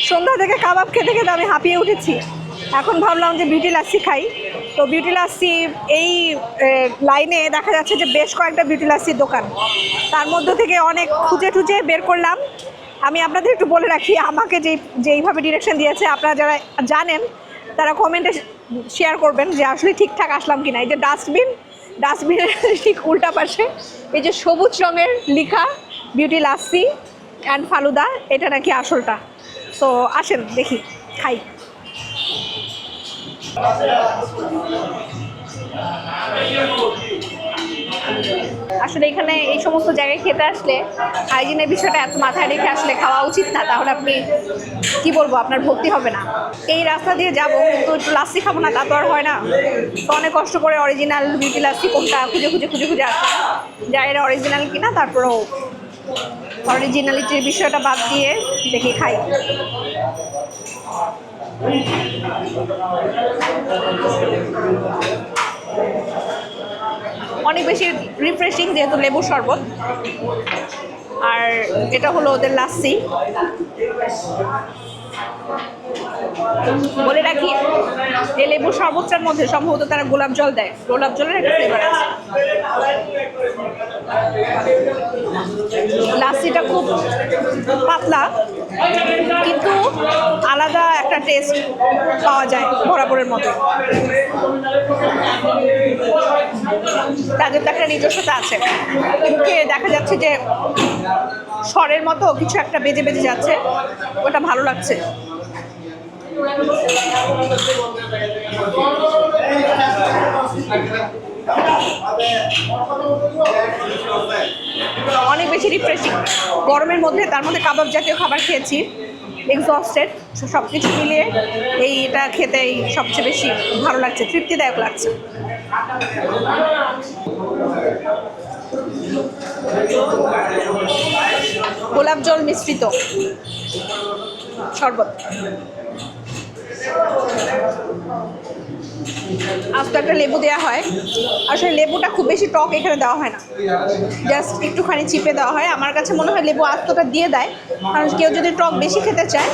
সন্ধ্যা থেকে কাবাব খেতে খেতে আমি হাঁপিয়ে উঠেছি। এখন ভাবলাম যে বিউটি লাস্সি খাই। তো বিউটি লাস্সি এই লাইনে দেখা যাচ্ছে যে বেশ কয়েকটা বিউটি লাস্সির দোকান, তার মধ্যে থেকে অনেক খুঁজে টুজে বের করলাম। আমি আপনাদের একটু বলে রাখি, আমাকে যেইভাবে ডিরেকশন দিয়েছে আপনারা যারা জানেন তারা কমেন্টে শেয়ার করবেন যে আসলে ঠিকঠাক আসলাম কিনা। এই যে ডাস্টবিনের ঠিক উল্টা পাশে এই যে সবুজ রঙের লেখা বিউটি লাস্সি অ্যান্ড ফালুদা, এটা নাকি আসলটা। তো আসেন দেখি, খাই। আসলে এখানে এই সমস্ত জায়গায় খেতে আসলে হাইজিনের বিষয়টা এত মাথায় রেখে আসলে খাওয়া উচিত না, তাহলে আপনি কি বলবো, আপনার ভক্তি হবে না। এই রাস্তা দিয়ে যাবো কিন্তু একটু লাস্সি খাবো না তা তো আর হয় না। তো অনেক কষ্ট করে অরিজিনাল বিউটি লাস্সি কোনটা খুঁজে আসলাম, যা এরা অরিজিনাল কিনা। তারপরেও অরিজিনালিটির বিষয়টা বাদ দিয়ে দেখি খাই। অনেক বেশি রিফ্রেশিং, যেহেতু লেবুর শরবত, আর এটা হলো ওদের লাস্সি। বলে রাখি এই লেবুর শরবতটার মধ্যে সম্ভবত তারা গোলাপ জল দেয়, গোলাপ জলের একটা ফ্লেভার আছে। লাস্সিটা খুব পাতলা কিন্তু আলাদা একটা টেস্ট পাওয়া যায় বরাবরের মতো। তাদের তো একটা নিজস্বতা আছে। মুখে দেখা যাচ্ছে যে স্বরের মতো কিছু একটা বেজে বেজে যাচ্ছে, ওটা ভালো লাগছে। অনেক বেশি রিফ্রেশিং গরমের মধ্যে, তার মধ্যে কাবাব জাতীয় খাবার খেয়েছি, এক্সস্টেড, সব কিছু মিলিয়ে এইটা খেতেই সবচেয়ে বেশি ভালো লাগছে, তৃপ্তিদায়ক লাগছে। গোলাপ জল মিশ্রিত শরবত, আস্ত একটা লেবু দেওয়া হয়। আসলে লেবুটা খুব বেশি টক এখানে দেওয়া হয় না, জাস্ট একটুখানি চিপে দেওয়া হয়। আমার কাছে মনে হয় লেবু আস্তটা দিয়ে দেয়, কারণ কেউ যদি টক বেশি খেতে চায়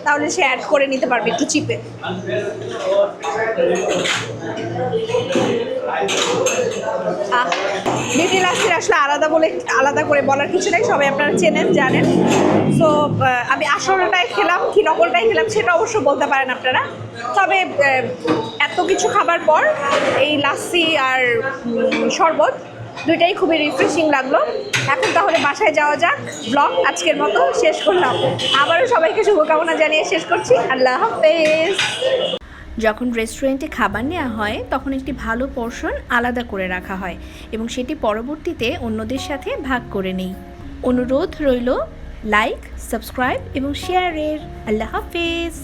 তাহলে সে অ্যাড করে নিতে পারবে একটু চিপে। বিউটি লাস্সির আসলে আলাদা করে বলার কিছু নেই, সবাই আপনারা চেনেন জানেন। সো আমি আসলটাই খেলাম কি নকলটাই খেলাম সেটা অবশ্য বলতে পারেন আপনারা। তবে এত কিছু খাবার পর এই লাস্সি আর শরবত দুইটাই খুবই রিফ্রেশিং লাগলো। এখন তাহলে বাসায় যাওয়া যাক। ব্লগ আজকের মতো শেষ করলাম। আবারও সবাইকে শুভকামনা জানিয়ে শেষ করছি। আল্লাহ হাফেজ। যখন রেস্টুরেন্টে খাবার নেওয়া হয় তখন একটি ভালো পোর্শন আলাদা করে রাখা হয় এবং সেটি পরবর্তীতে অন্যদের সাথে ভাগ করে নেই। অনুরোধ রইল লাইক, সাবস্ক্রাইব এবং শেয়ারের। আল্লাহ হাফেজ।